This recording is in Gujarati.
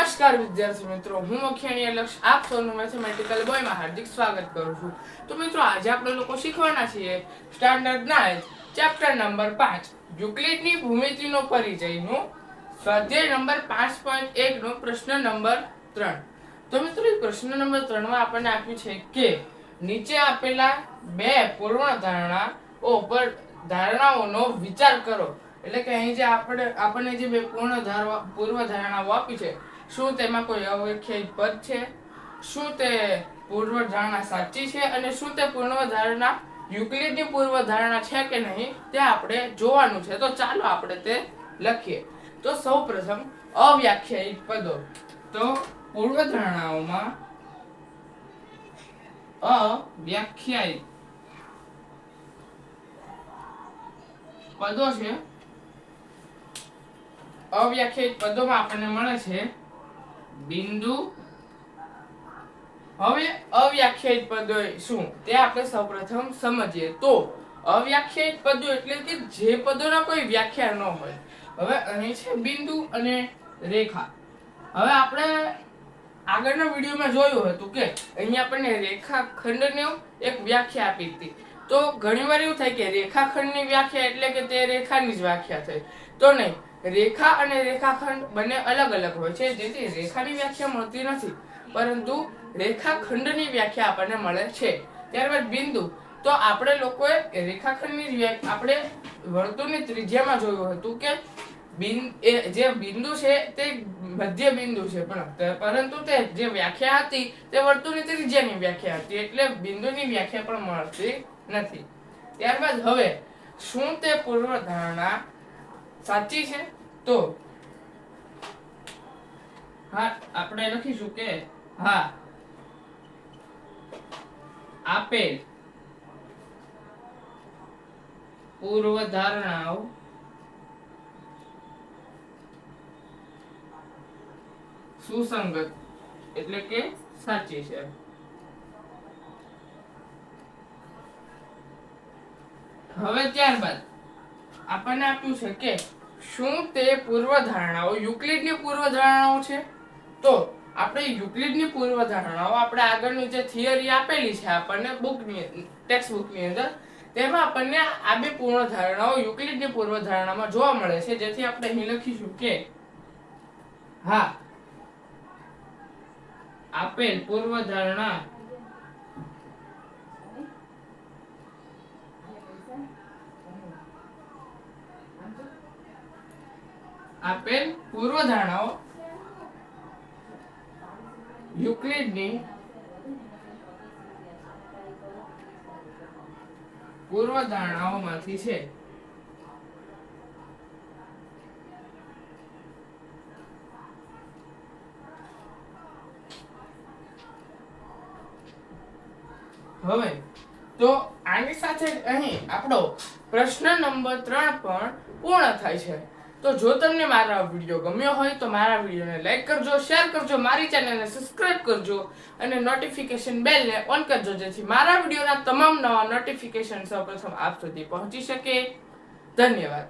નમસ્કાર વિદ્યાર્થી મિત્રો, હું મુખ્યાણી લક્ષ આપ સૌનું મેથેમેટિકલ બોયમાં હાર્દિક સ્વાગત કરું છું. તો મિત્રો, આજે આપણે લોકો શીખવાના છીએ સ્ટાન્ડર્ડ 9 ચેપ્ટર નંબર 5 યુક્લિડની ભૂમિતિનો પરિચયનું સ્વાધ્યાય નંબર 5.1 નો પ્રશ્ન નંબર 3. તો મિત્રો, પ્રશ્ન નંબર 3 માં આપણને આપ્યું છે કે નીચે આપેલા બે પૂર્વધારણાઓ પર ધારણાઓનો વિચાર કરો. એટલે કે અહીં જે આપણને જે બે પૂર્વધારણાઓ આપી છે, શું તેમાં કોઈ અવ્યાખ્યાયિત પદ છે, શું તે પૂર્વધારણા સાચી છે અને શું તે પૂર્વધારણા યુક્લિડની પૂર્વધારણા છે કે નહીં તે આપણે જોવાનું છે. તો ચાલો આપણે તે લખીએ. તો સૌપ્રથમ અવ્યાખ્યાયિત પદો. તો પૂર્વધારણાઓમાં અવ્યાખ્યાયિત પદો છે. અવ્યાખ્યાયિત પદોમાં આપણને મળે છે બિંદુ. હવે અવ્યાખ્યાયિત પદો શું તે આપણે સૌપ્રથમ સમજીએ. તો અવ્યાખ્યાયિત પદો એટલે કે જે પદોના કોઈ વ્યાખ્યા ન હોય. હવે અહીં છે બિંદુ અને રેખા. હવે આપણે આગળના વિડીયોમાં જોયું હતું કે અહીં આપણને રેખાખંડની એક વ્યાખ્યા આપી હતી. તો ઘણીવાર એવું થાય કે રેખાખંડની વ્યાખ્યા એટલે કે તે રેખાની જ વ્યાખ્યા થઈ. તો નહીં, રેખા અને રેખાખંડ બંને અલગ અલગ હોય છે, જેથી રેખાની વ્યાખ્યા મળતી નથી, પરંતુ રેખાખંડની વ્યાખ્યા આપણને મળે છે. ત્યારબાદ બિંદુ. તો આપણે લોકોએ રેખાખંડની આપણે વર્તુળની ત્રિજ્યામાં જોયું હતું કે જે બિંદુ છે તે મધ્ય બિંદુ છે, પરંતુ તે જે વ્યાખ્યા હતી તે વર્તુળની ત્રિજ્યાની વ્યાખ્યા હતી, એટલે બિંદુની વ્યાખ્યા પણ મળતી નથી. ત્યારબાદ હવે શું તે પૂર્વધારણા સાચી છે? તો હા, આપણે લખીશું કે હા, આપેલ પૂર્વધારણાઓ સુસંગત એટલે કે સાચી છે. હવે ત્યારબાદ આપણને આપ્યું છે કે શું તે પૂર્વધારણાઓ યુક્લિડની પૂર્વધારણાઓ છે? તો આપણે યુક્લિડની પૂર્વધારણાઓ આપણે આગળની જે થિયરી આપેલી છે આપણને ટેક્સ્ટ બુકની અંદર, તેમાં આપણને આ બે પૂર્વધારણાઓ યુક્લિડની પૂર્વધારણામાં જોવા મળે છે, જેથી આપણે અહીં લખીશું કે હા, આપેલ પૂર્વધારણા યુક્લિડની પૂર્વધારણાઓમાંથી છે. હવે તો આની સાથે અહીં આપણો પ્રશ્ન નંબર 3 પણ પૂર્ણ થાય છે. તો જો તમને મારો વિડીયો ગમ્યો હોય તો મારા વિડીયોને લાઈક કરજો, શેર કરજો, મારી ચેનલને સબસ્ક્રાઇબ કરજો અને નોટિફિકેશન બેલને ઓન કરજો, જેથી મારા વિડીયોના તમામ નવા નોટિફિકેશન સૌપ્રથમ આપ સુધી પહોંચી શકે. ધન્યવાદ.